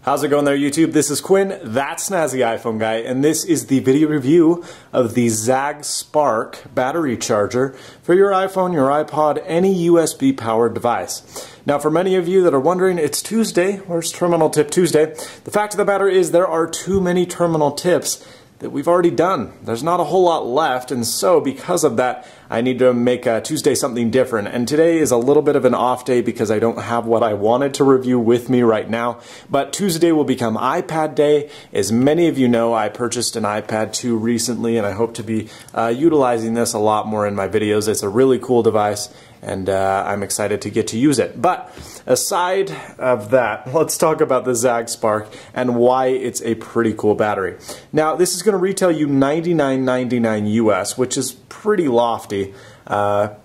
How's it going there, YouTube? This is Quinn, that's Snazzy iPhone Guy, and this is the video review of the ZAGGsparq battery charger for your iPhone, your iPod, any USB powered device. Now, for many of you that are wondering, it's Tuesday, where's Terminal Tip Tuesday? The fact of the matter is there are too many terminal tips that we've already done. There's not a whole lot left, and so because of that, I need to make Tuesday something different. And today is a little bit of an off day because I don't have what I wanted to review with me right now. But Tuesday will become iPad day. As many of you know, I purchased an iPad 2 recently, and I hope to be utilizing this a lot more in my videos. It's a really cool device, and I'm excited to get to use it. But aside of that, let's talk about the ZAGGsparq and why it's a pretty cool battery. Now, this is going to retail you $99.99 US, which is pretty lofty. I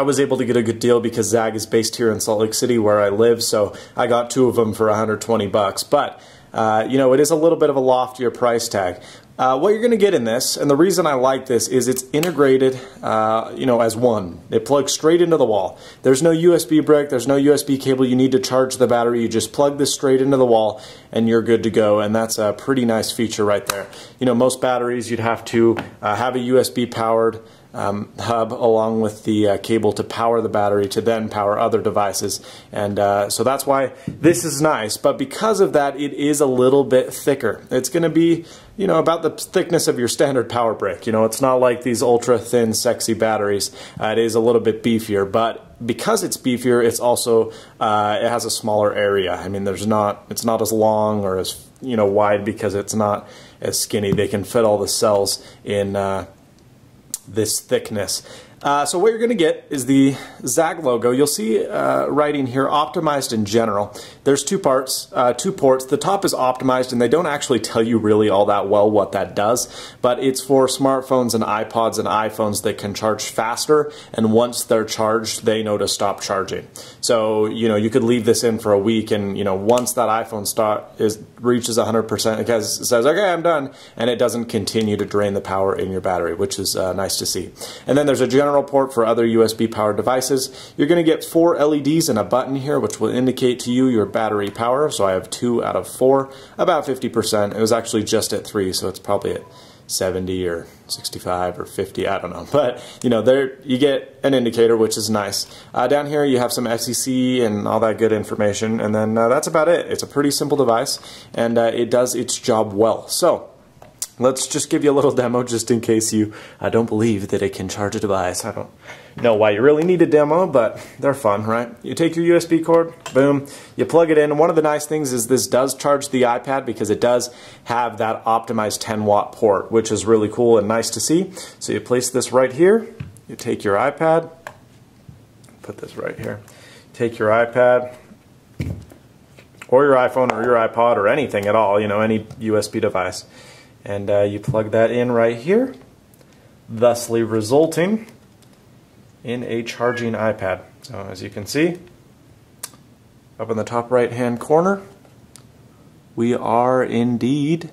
was able to get a good deal because Zag is based here in Salt Lake City where I live, so I got two of them for 120 bucks. But you know, it is a little bit of a loftier price tag. What you're going to get in this, and the reason I like this, is it's integrated, you know, as one. It plugs straight into the wall. There's no USB brick, there's no USB cable you need to charge the battery. You just plug this straight into the wall and you're good to go, and that's a pretty nice feature right there. You know, most batteries you'd have to have a USB powered hub along with the cable to power the battery to then power other devices, and so that's why this is nice. But because of that, it is a little bit thicker. It's going to be, you know, about the thickness of your standard power brick. You know, it's not like these ultra thin sexy batteries. It is a little bit beefier, but because it's beefier, it's also it has a smaller area. I mean, it's not as long or as, you know, wide because it's not as skinny. They can fit all the cells in this thickness. So what you're going to get is the ZAGG logo. You'll see writing here, optimized in general. There's two ports. The top is optimized, and they don't actually tell you really all that well what that does, but it's for smartphones and iPods and iPhones that can charge faster, and once they're charged, they know to stop charging. So, you know, you could leave this in for a week, and, you know, once that iPhone reaches 100%, it says, okay, I'm done, and it doesn't continue to drain the power in your battery, which is nice to see. And then there's a general port for other USB powered devices. You're going to get 4 LEDs and a button here which will indicate to you your battery power. So I have 2 out of 4, about 50%. It was actually just at 3, so it's probably at 70 or 65 or 50, I don't know. But, you know, there you get an indicator, which is nice. Down here you have some FCC and all that good information, and then that's about it. It's a pretty simple device, and it does its job well. So let's just give you a little demo just in case you don't believe that it can charge a device. I don't know why you really need a demo, but they're fun, right? You take your USB cord, boom, you plug it in. One of the nice things is this does charge the iPad because it does have that optimized 10-watt port, which is really cool and nice to see. So you place this right here, you take your iPad, put this right here, take your iPad, or your iPhone or your iPod or anything at all, you know, any USB device. And you plug that in right here, thusly resulting in a charging iPad. So as you can see, up in the top right hand corner, we are indeed,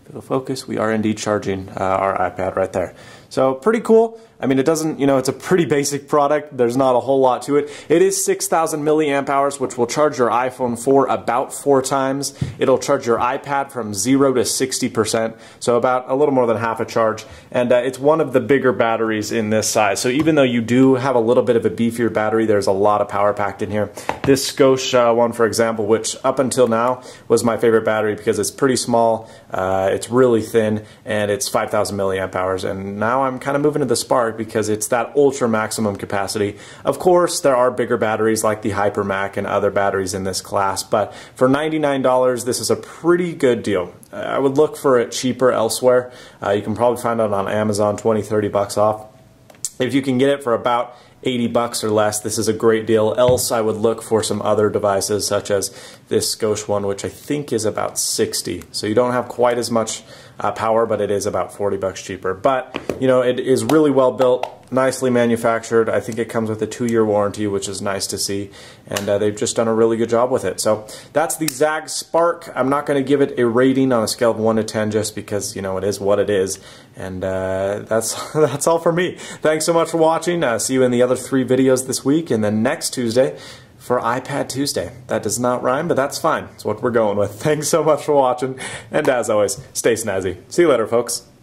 it'll focus, we are indeed charging our iPad right there. So pretty cool. I mean, it doesn't, you know, it's a pretty basic product. There's not a whole lot to it. It is 6,000 milliamp hours, which will charge your iPhone 4 about 4 times. It'll charge your iPad from 0 to 60%, so about a little more than half a charge. And it's one of the bigger batteries in this size. So even though you do have a little bit of a beefier battery, there's a lot of power packed in here. This Scosche one, for example, which up until now was my favorite battery because it's pretty small, it's really thin, and it's 5,000 milliamp hours. And now I'm kind of moving to the Spark because it's that ultra maximum capacity. Of course, there are bigger batteries like the HyperMac and other batteries in this class, but for $99, this is a pretty good deal. I would look for it cheaper elsewhere. You can probably find it on Amazon, 20-30 bucks off. If you can get it for about 80 bucks or less, this is a great deal. Else I would look for some other devices such as this Scosche one, which I think is about 60. So you don't have quite as much power, but it is about 40 bucks cheaper. But, you know, it is really well built, nicely manufactured. I think it comes with a 2-year warranty, which is nice to see, and they've just done a really good job with it. So that's the ZAGGsparq. I'm not going to give it a rating on a scale of 1 to 10 just because, you know, it is what it is, and that's all for me. Thanks so much for watching. See you in the other 3 videos this week, and then next Tuesday for iPad Tuesday. That does not rhyme, but that's fine. It's what we're going with. Thanks so much for watching, and as always, stay snazzy. See you later, folks.